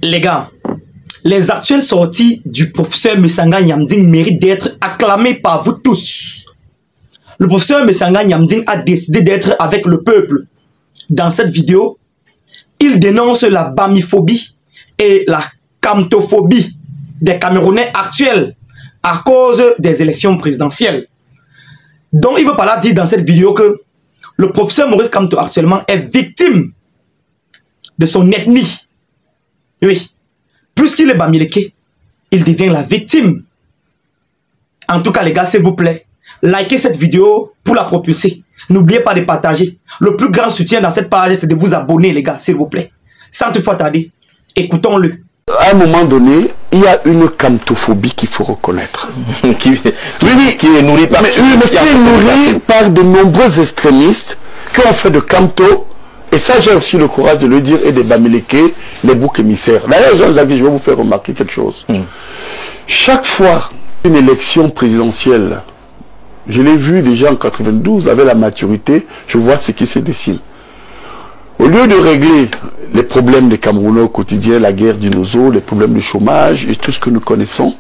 Les gars, les actuelles sorties du professeur Messanga Nyamding méritent d'être acclamées par vous tous. Le professeur Messanga Nyamding a décidé d'être avec le peuple. Dans cette vidéo, il dénonce la bamiphobie et la kamtophobie des Camerounais actuels à cause des élections présidentielles. Donc il veut par là dire dans cette vidéo que le professeur Maurice Kamto actuellement est victime de son ethnie. Oui, puisqu'il est bamileke, il devient la victime. En tout cas les gars, s'il vous plaît, likez cette vidéo pour la propulser. N'oubliez pas de partager. Le plus grand soutien dans cette page, c'est de vous abonner les gars, s'il vous plaît. Sans toutefois tarder, écoutons-le. À un moment donné, il y a une kamtophobie qu'il faut reconnaître. qui est nourrie par, qui est nourrie par de nombreux extrémistes qui ont fait de kamto, et ça j'ai aussi le courage de le dire, et des bamileke, les boucs émissaires. D'ailleurs, Jean-Jacques, je vais vous faire remarquer quelque chose. Chaque fois une élection présidentielle, je l'ai vu déjà en 92, avec la maturité, je vois ce qui se dessine. Au lieu de régler les problèmes des Camerounais au quotidien, la guerre du nozo, les problèmes de chômage et tout ce que nous connaissons,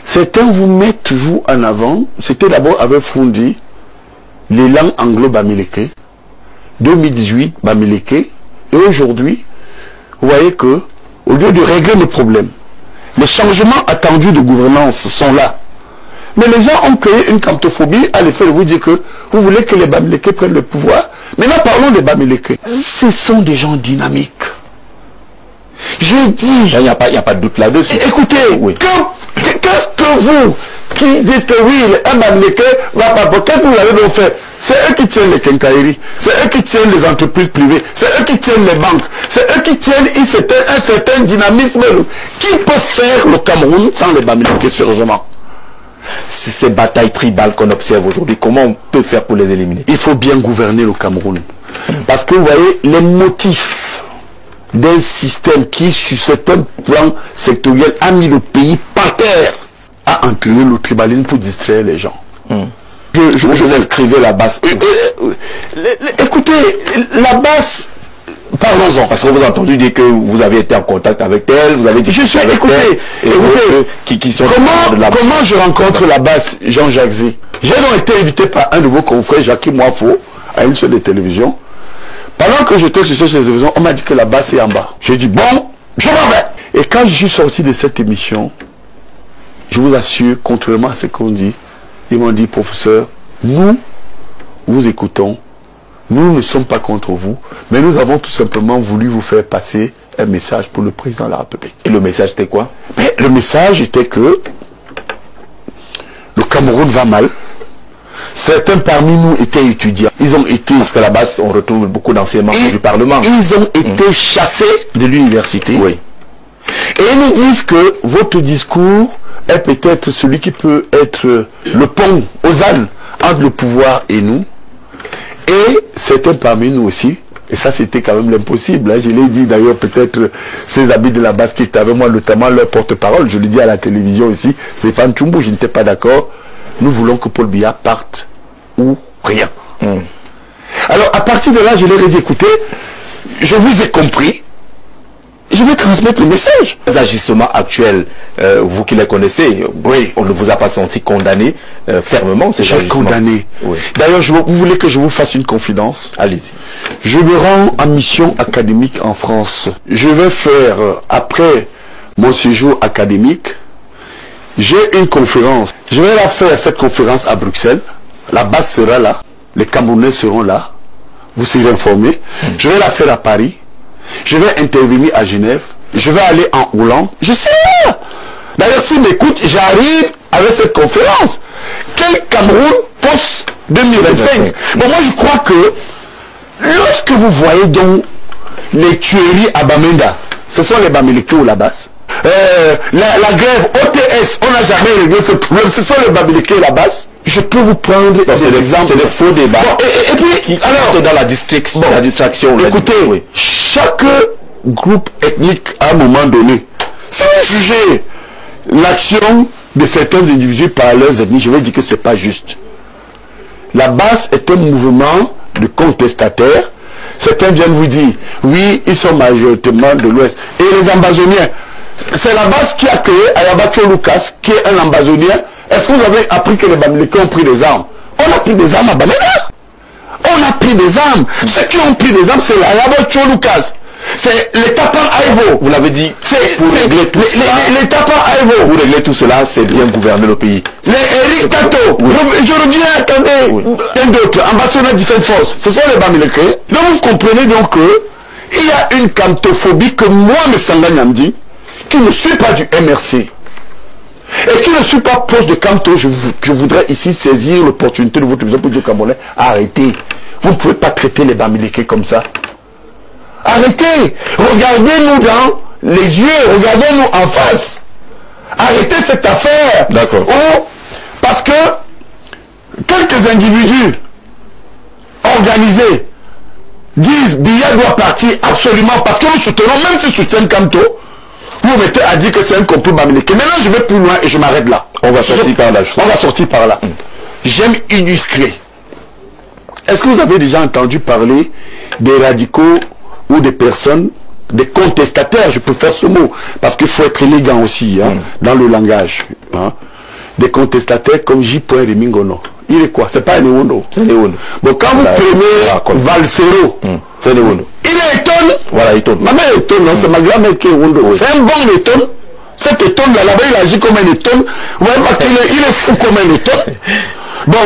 certains vous mettent toujours en avant. C'était d'abord avec Fundi, l'élan anglo-bamileke, 2018 bamileke, et aujourd'hui, vous voyez que, au lieu de régler nos problèmes, les changements attendus de gouvernance sont là. Mais les gens ont créé une kamtophobie à l'effet de vous dire que vous voulez que les bamileke prennent le pouvoir. Maintenant, parlons des bamileke. Ce sont des gens dynamiques. Je dis... Il n'y a pas de doute là-dessus. Écoutez, oui. Qu'est-ce que vous, qui dites que oui, un bamileke va pas... Qu'est-ce que vous avez donc fait? C'est eux qui tiennent les quincailleries, c'est eux qui tiennent les entreprises privées, c'est eux qui tiennent les banques, c'est eux qui tiennent un certain dynamisme. Qui peut faire le Cameroun sans les bamileke, sérieusement? Ces batailles tribales qu'on observe aujourd'hui, comment on peut faire pour les éliminer? Il faut bien gouverner le Cameroun. Parce que vous voyez, les motifs d'un système qui, sur certains plans sectoriels, a mis le pays par terre, a entraîné le tribalisme pour distraire les gens. Vous inscrivez la base. Écoutez, la base... Parlons-en. Parce que vous avez entendu dire que vous avez été en contact avec elle, vous avez dit... Je suis... Écoutez, qui sont... Comment je rencontre la base Jean-Jacques Zé? J'ai donc été invité par un de vos confrères, Jacques Moifo, à une chaîne de télévision. Pendant que j'étais sur cette chaîne de télévision, on m'a dit que la base est en bas. J'ai dit, bon, je m'en vais. Et quand je suis sorti de cette émission, je vous assure, contrairement à ce qu'on dit, ils m'ont dit, professeur, nous, vous écoutons, nous ne sommes pas contre vous, mais nous avons tout simplement voulu vous faire passer un message pour le président de la République. Et le message c'était quoi? Mais le message était que le Cameroun va mal. Certains parmi nous étaient étudiants. Ils ont été... Parce qu'à la base, on retrouve beaucoup d'anciens membres du Parlement. Ils ont été chassés de l'université. Oui. Et ils nous disent que votre discours est peut-être celui qui peut être le pont aux ânes entre le pouvoir et nous. Et certains parmi nous aussi, et ça c'était quand même l'impossible, hein, je l'ai dit d'ailleurs, peut-être ces amis de la base qui étaient avec moi, notamment leur porte-parole, je l'ai dit à la télévision aussi, Stéphane Tchoumbou, je n'étais pas d'accord, nous voulons que Paul Biya parte ou rien. Alors à partir de là, je leur ai dit, écoutez, je vous ai compris, je vais transmettre le message. Les agissements actuels, vous qui les connaissez, oui. On ne vous a pas senti condamné fermement ces agissements? J'ai condamné. Oui. D'ailleurs, vous voulez que je vous fasse une confidence? Allez-y. Je me rends en mission académique en France. Je vais faire, après mon séjour académique, j'ai une conférence. Je vais la faire, cette conférence, à Bruxelles. La base sera là. Les Camerounais seront là. Vous serez informés. Je vais la faire à Paris. Je vais intervenir à Genève. Je vais aller en Hollande. Je sais pas. D'ailleurs, s'ils m'écoutent, j'arrive avec cette conférence. Quel Cameroun post 2025? Bon, moi, je crois que lorsque vous voyez donc les tueries à Bamenda, ce sont les Bamileke ou la base. La grève OTS, on n'a jamais réglé ce problème. Ce sont les Bamileke et la base. Je peux vous prendre des exemples. C'est des faux débats. Bon, et puis, alors, dans la distraction. Écoutez, oui. Chaque groupe ethnique, à un moment donné, si vous jugez l'action de certains individus par leurs ethnies, je vais dire que c'est pas juste. La base est un mouvement de contestataires. certains viennent vous dire, oui, ils sont majoritairement de l'Ouest. Et les ambazoniens, c'est la base qui a créé Ayabacho Lucas, qui est un ambazonien. Est-ce que vous avez appris que les Bamileke ont pris des armes? On a pris des armes à Bamenda. On a pris des armes. Ceux qui ont pris des armes, c'est Ayabacho Lucas. C'est les tapins Aïvo. Vous l'avez dit, pour régler tout cela. Les tapins Aïvo. Pour régler tout cela, c'est bien gouverner le pays. Les Eric Kato. Oui. Je reviens, attendez. Oui. Un d'autre, ambassadeur Defense Force. Ce sont les Bamileke. Donc vous comprenez donc que il y a une cantophobie que moi, M. Sanga Nyamdi, qui ne suis pas du MRC et qui ne suis pas proche de Kanto, je voudrais ici saisir l'opportunité de votre émission pour dire Camerounais, arrêtez. Vous ne pouvez pas traiter les Bamileke comme ça. Arrêtez. Regardez-nous dans les yeux, regardez-nous en face. Arrêtez cette affaire. D'accord. Oh, parce que quelques individus organisés disent Biya doit partir absolument parce que nous soutenons, même s'ils soutiennent Kanto, vous mettez à dire que c'est un complot Bamileke. Maintenant je vais plus loin et je m'arrête là. On va sortir par là. On va sortir par là. J'aime illustrer. Est-ce que vous avez déjà entendu parler des radicaux ou des personnes, des contestataires, je préfère ce mot, parce qu'il faut être élégant aussi, hein, dans le langage. Hein, des contestataires comme J. Remingono. Il est quoi? C'est pas un Ewondo. C'est Ewondo. Bon, quand vous prenez Valsero, c'est Ewondo. Il est étonne. Voilà, étonne. Ma mère est étonne, c'est ma grand-mère qui est Ewondo. Oui. C'est un bon étonne. Cet étonne là-bas, il agit comme un étonne. Vous voyez pas qu'il est fou comme un étonne. Bon,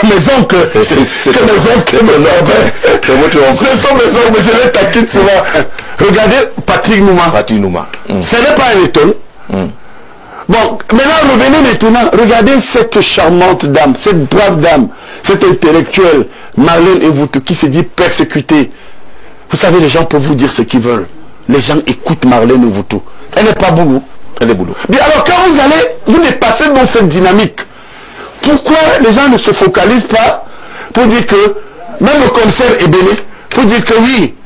mes oncles, c'est mes oncles, c'est votre oncle. Ce sont mes oncles, mais je les taquine souvent. Regardez Patrick Nouma. Patrick Nouma. Ce n'est pas un étonne. Bon, maintenant revenons maintenant. Regardez cette charmante dame, cette brave dame, cette intellectuelle, Marlène Evutu, qui se dit persécutée. Vous savez, les gens peuvent vous dire ce qu'ils veulent. Les gens écoutent Marlène Evutu. Elle n'est pas boulot. Elle est boulot. Bien alors, quand vous allez vous dépassez dans cette dynamique, pourquoi les gens ne se focalisent pas pour dire que, même le commissaire est béni, pour dire que oui,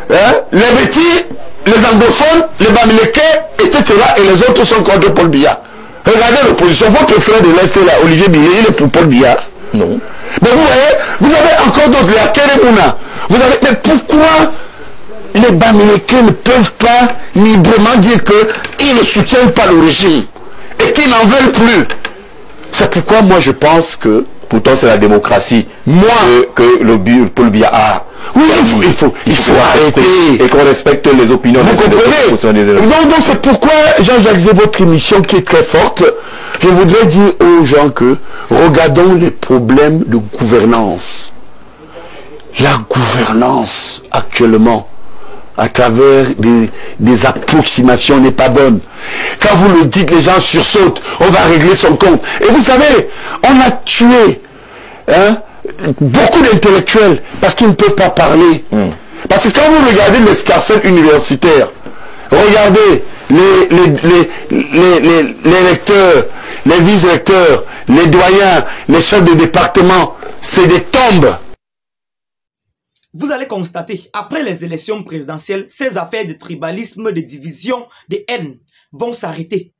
hein, les bêtis, les anglophones, les Bamileke, etc. et les autres sont contre Paul Biya. Regardez l'opposition, votre frère de l'Est là, Olivier Billet, il est pour Paul Biya. Non. Mais vous voyez, vous avez encore d'autres, la Keremouna. Vous avez, mais pourquoi les Bamileke ne peuvent pas librement dire qu'ils ne soutiennent pas le régime et qu'ils n'en veulent plus? C'est pourquoi moi je pense que pourtant c'est la démocratie que le Paul Biya a. Oui, il faut arrêter et qu'on respecte les opinions. Vous comprenez? Donc c'est pourquoi Jean-Jacques Zé, votre émission qui est très forte, je voudrais dire aux gens que regardons les problèmes de gouvernance. La gouvernance actuellement à travers des approximations n'est pas bonne. Quand vous le dites, les gens sursautent. On va régler son compte. Et vous savez, on a tué beaucoup d'intellectuels parce qu'ils ne peuvent pas parler. Parce que quand vous regardez l'escarcelle universitaire, regardez les lecteurs, les vice-lecteurs, les doyens, les chefs de département, c'est des tombes. Vous allez constater, après les élections présidentielles, ces affaires de tribalisme, de division, de haine vont s'arrêter.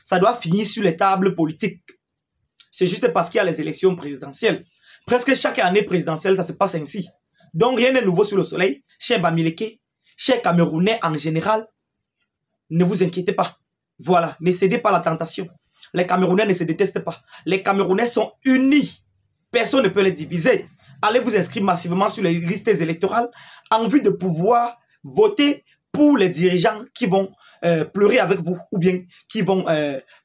Ça doit finir sur les tables politiques. C'est juste parce qu'il y a les élections présidentielles. Presque chaque année présidentielle, ça se passe ainsi. Donc rien n'est nouveau sous le soleil. Chers Bamileke, chers Camerounais en général, ne vous inquiétez pas. Voilà, ne cédez pas à la tentation. Les Camerounais ne se détestent pas. Les Camerounais sont unis. Personne ne peut les diviser. Allez vous inscrire massivement sur les listes électorales en vue de pouvoir voter pour les dirigeants qui vont pleurer avec vous ou bien qui vont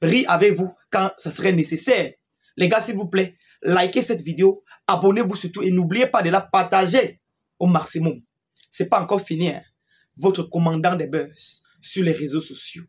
rire avec vous quand ça serait nécessaire. Les gars, s'il vous plaît, likez cette vidéo, abonnez-vous surtout et n'oubliez pas de la partager au maximum. C'est pas encore fini, hein? Votre commandant des buzz sur les réseaux sociaux.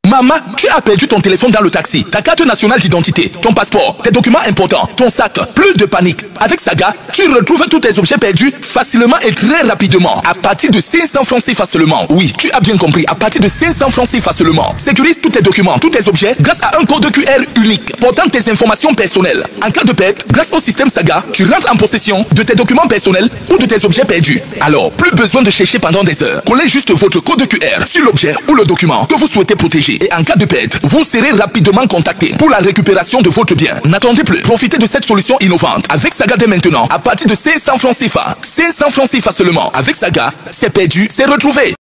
Maman, tu as perdu ton téléphone dans le taxi, ta carte nationale d'identité, ton passeport, tes documents importants, ton sac. Plus de panique. Avec Saga, tu retrouves tous tes objets perdus facilement et très rapidement. À partir de 500 francs CFA seulement. Oui, tu as bien compris. À partir de 500 francs CFA seulement. Sécurise tous tes documents, tous tes objets grâce à un code QR unique portant tes informations personnelles. En cas de perte, grâce au système Saga, tu rentres en possession de tes documents personnels ou de tes objets perdus. Alors, plus besoin de chercher pendant des heures. Collez juste votre code QR sur l'objet ou le document que vous souhaitez protéger. et en cas de perte, vous serez rapidement contacté pour la récupération de votre bien. N'attendez plus. Profitez de cette solution innovante avec Saga dès maintenant à partir de 500 francs CFA. 500 francs CFA seulement. Avec Saga, c'est perdu, c'est retrouvé.